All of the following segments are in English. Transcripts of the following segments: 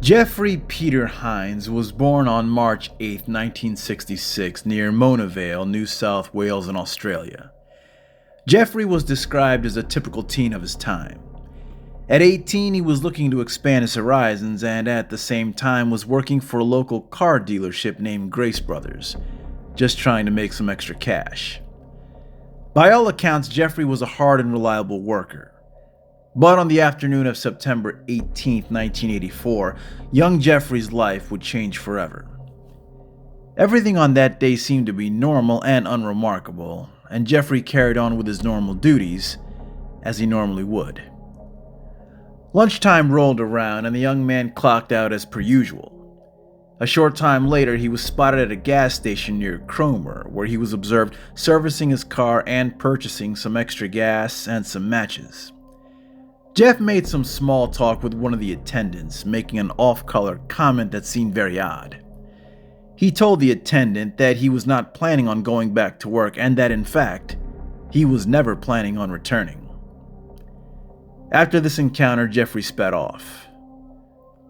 Jeffrey Peter Hines was born on March 8, 1966, near Mona Vale, New South Wales in Australia. Jeffrey was described as a typical teen of his time. At 18, he was looking to expand his horizons and at the same time was working for a local car dealership named Grace Brothers, just trying to make some extra cash. By all accounts, Jeffrey was a hard and reliable worker. But on the afternoon of September 18, 1984, young Jeffrey's life would change forever. Everything on that day seemed to be normal and unremarkable, and Jeffrey carried on with his normal duties, as he normally would. Lunchtime rolled around and the young man clocked out as per usual. A short time later, he was spotted at a gas station near Cromer, where he was observed servicing his car and purchasing some extra gas and some matches. Jeff made some small talk with one of the attendants, making an off-color comment that seemed very odd. He told the attendant that he was not planning on going back to work and that, in fact, he was never planning on returning. After this encounter, Jeffrey sped off,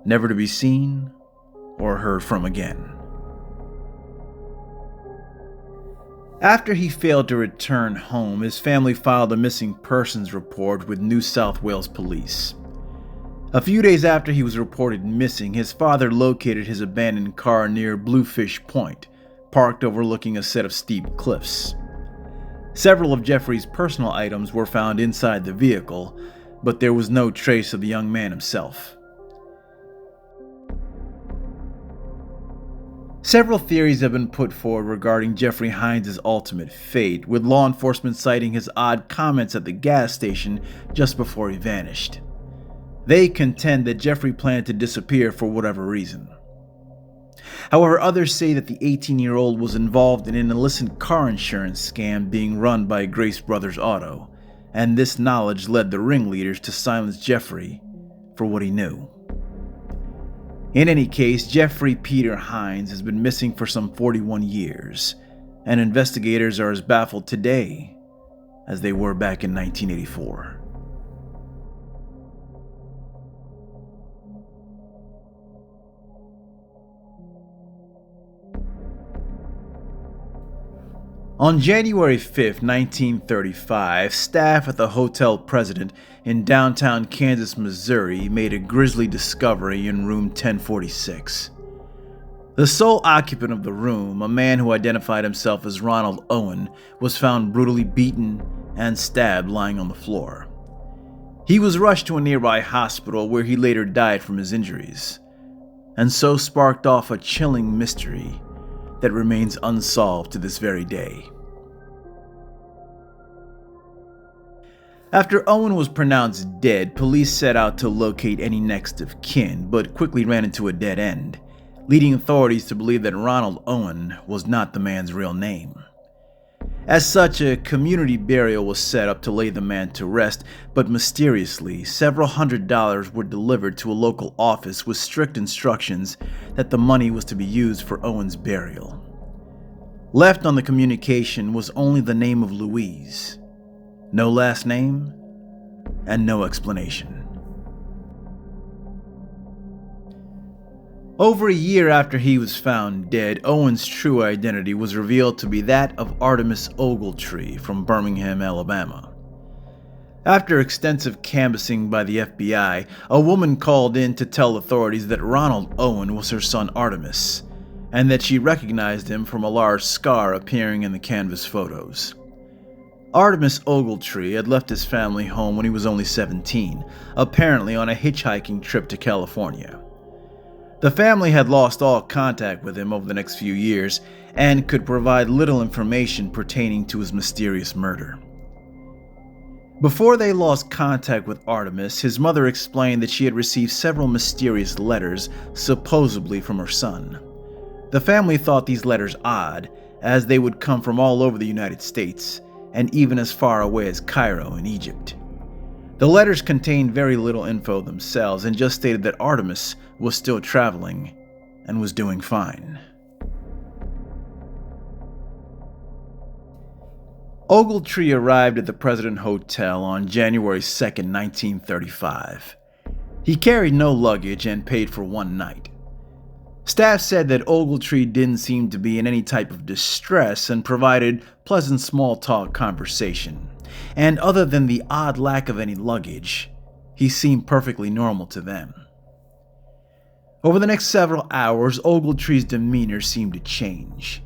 never to be seen or heard from again. After he failed to return home, his family filed a missing persons report with New South Wales police. A few days after he was reported missing, his father located his abandoned car near Bluefish Point, parked overlooking a set of steep cliffs. Several of Jeffrey's personal items were found inside the vehicle, but there was no trace of the young man himself. Several theories have been put forward regarding Jeffrey Hines' ultimate fate, with law enforcement citing his odd comments at the gas station just before he vanished. They contend that Jeffrey planned to disappear for whatever reason. However, others say that the 18-year-old was involved in an illicit car insurance scam being run by Grace Brothers Auto, and this knowledge led the ringleaders to silence Jeffrey for what he knew. In any case, Jeffrey Peter Hines has been missing for some 41 years, and investigators are as baffled today as they were back in 1984. On January 5, 1935, staff at the Hotel President in downtown Kansas, Missouri made a grisly discovery in room 1046. The sole occupant of the room, a man who identified himself as Ronald Owen, was found brutally beaten and stabbed lying on the floor. He was rushed to a nearby hospital where he later died from his injuries, and so sparked off a chilling mystery that remains unsolved to this very day. After Owen was pronounced dead, police set out to locate any next of kin, but quickly ran into a dead end, leading authorities to believe that Ronald Owen was not the man's real name. As such, a community burial was set up to lay the man to rest, but mysteriously, several $100s were delivered to a local office with strict instructions that the money was to be used for Owen's burial. Left on the communication was only the name of Louise. No last name, and no explanation. Over a year after he was found dead, Owen's true identity was revealed to be that of Artemis Ogletree from Birmingham, Alabama. After extensive canvassing by the FBI, a woman called in to tell authorities that Ronald Owen was her son Artemis, and that she recognized him from a large scar appearing in the canvas photos. Artemis Ogletree had left his family home when he was only 17, apparently on a hitchhiking trip to California. The family had lost all contact with him over the next few years and could provide little information pertaining to his mysterious murder. Before they lost contact with Artemis, his mother explained that she had received several mysterious letters, supposedly from her son. The family thought these letters odd, as they would come from all over the United States, and even as far away as Cairo in Egypt. The letters contained very little info themselves and just stated that Artemis was still traveling and was doing fine. Ogletree arrived at the President Hotel on January 2, 1935. He carried no luggage and paid for one night. Staff said that Ogletree didn't seem to be in any type of distress and provided pleasant small talk conversation. And other than the odd lack of any luggage, he seemed perfectly normal to them. Over the next several hours, Ogletree's demeanor seemed to change.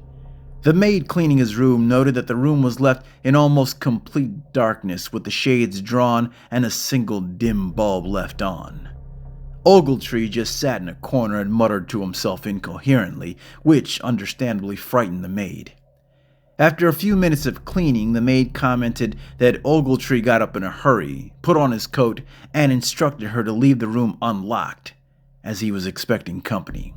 The maid cleaning his room noted that the room was left in almost complete darkness with the shades drawn and a single dim bulb left on. Ogletree just sat in a corner and muttered to himself incoherently, which understandably frightened the maid. After a few minutes of cleaning, the maid commented that Ogletree got up in a hurry, put on his coat, and instructed her to leave the room unlocked, as he was expecting company.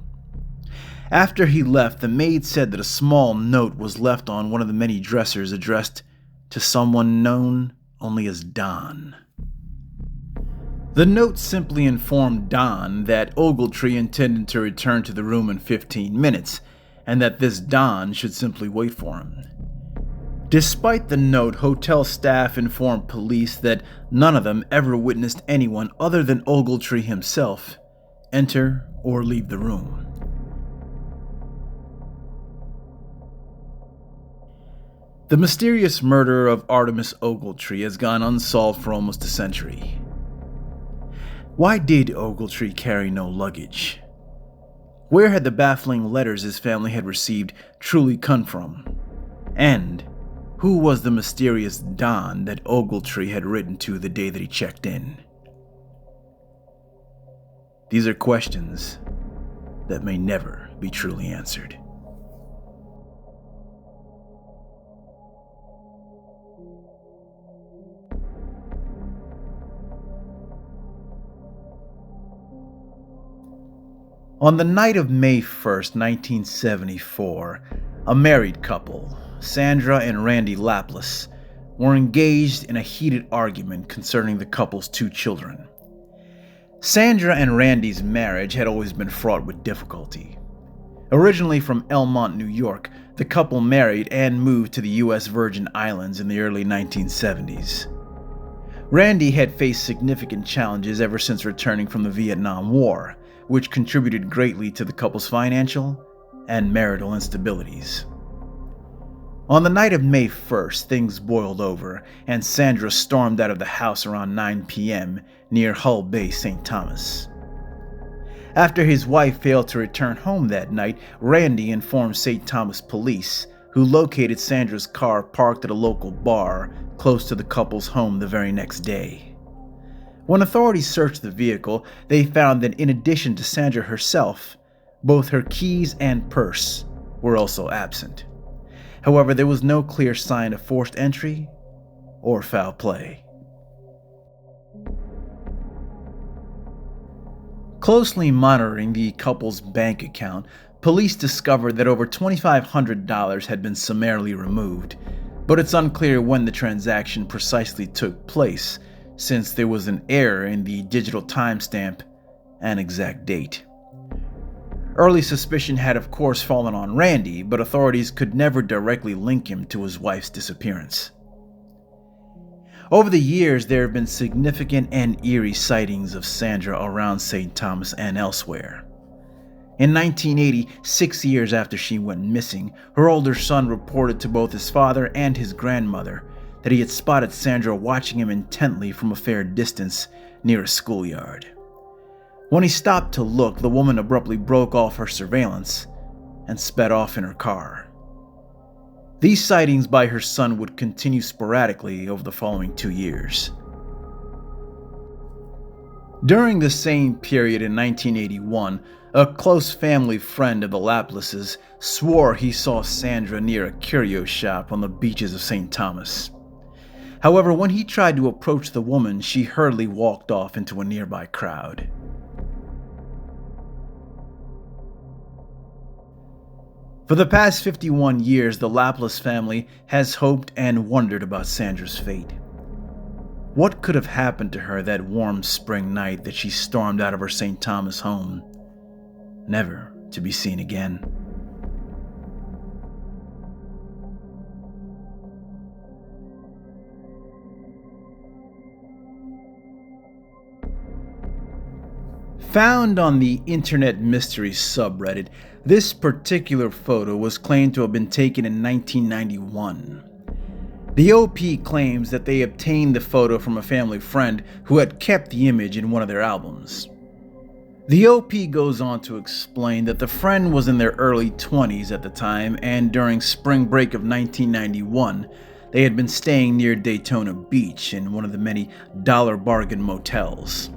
After he left, the maid said that a small note was left on one of the many dressers addressed to someone known only as Don. The note simply informed Don that Ogletree intended to return to the room in 15 minutes, and that this Don should simply wait for him. Despite the note, hotel staff informed police that none of them ever witnessed anyone other than Ogletree himself enter or leave the room. The mysterious murder of Artemis Ogletree has gone unsolved for almost a century. Why did Ogletree carry no luggage? Where had the baffling letters his family had received truly come from? And who was the mysterious Don that Ogletree had written to the day that he checked in? These are questions that may never be truly answered. On the night of May 1st, 1974, a married couple, Sandra and Randy Laplace, were engaged in a heated argument concerning the couple's 2 children. Sandra and Randy's marriage had always been fraught with difficulty. Originally from Elmont, New York, the couple married and moved to the U.S. Virgin Islands in the early 1970s. Randy had faced significant challenges ever since returning from the Vietnam War, which contributed greatly to the couple's financial and marital instabilities. On the night of May 1st, things boiled over, and Sandra stormed out of the house around 9 p.m. near Hull Bay, St. Thomas. After his wife failed to return home that night, Randy informed St. Thomas police, who located Sandra's car parked at a local bar close to the couple's home the very next day. When authorities searched the vehicle, they found that in addition to Sandra herself, both her keys and purse were also absent. However, there was no clear sign of forced entry or foul play. Closely monitoring the couple's bank account, police discovered that over $2,500 had been summarily removed, but it's unclear when the transaction precisely took place, since there was an error in the digital timestamp and exact date. Early suspicion had of course fallen on Randy, but authorities could never directly link him to his wife's disappearance. Over the years, there have been significant and eerie sightings of Sandra around St. Thomas and elsewhere. In 1980, 6 years after she went missing, her older son reported to both his father and his grandmother that he had spotted Sandra watching him intently from a fair distance near a schoolyard. When he stopped to look, the woman abruptly broke off her surveillance and sped off in her car. These sightings by her son would continue sporadically over the following 2 years. During the same period in 1981, a close family friend of the Laplaces swore he saw Sandra near a curio shop on the beaches of St. Thomas. However, when he tried to approach the woman, she hurriedly walked off into a nearby crowd. For the past 51 years, the Laplace family has hoped and wondered about Sandra's fate. What could have happened to her that warm spring night that she stormed out of her St. Thomas home, never to be seen again? Found on the Internet Mystery subreddit, this particular photo was claimed to have been taken in 1991. The OP claims that they obtained the photo from a family friend who had kept the image in one of their albums. The OP goes on to explain that the friend was in their early 20s at the time, and during spring break of 1991, they had been staying near Daytona Beach in one of the many dollar bargain motels.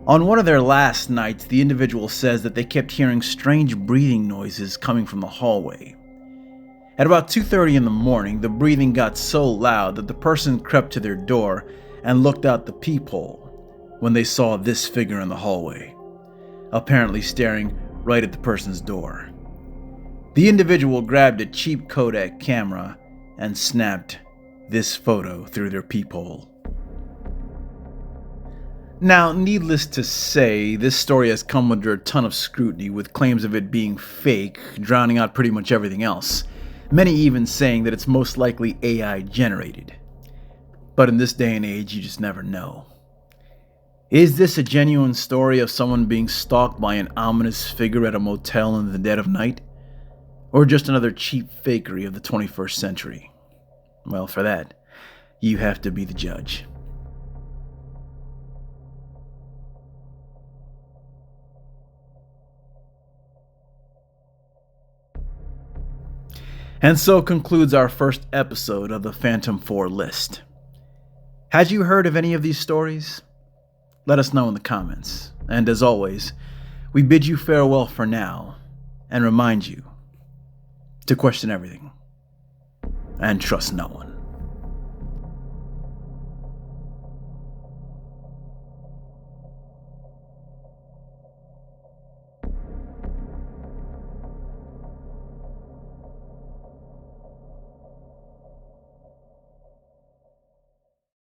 On one of their last nights, the individual says that they kept hearing strange breathing noises coming from the hallway. At about 2:30 in the morning, the breathing got so loud that the person crept to their door and looked out the peephole when they saw this figure in the hallway, apparently staring right at the person's door. The individual grabbed a cheap Kodak camera and snapped this photo through their peephole. Now, needless to say, this story has come under a ton of scrutiny, with claims of it being fake, drowning out pretty much everything else. Many even saying that it's most likely AI generated. But in this day and age, you just never know. Is this a genuine story of someone being stalked by an ominous figure at a motel in the dead of night? Or just another cheap fakery of the 21st century? Well, for that, you have to be the judge. And so concludes our first episode of the Phantom 4 list. Had you heard of any of these stories? Let us know in the comments. And as always, we bid you farewell for now and remind you to question everything and trust no one.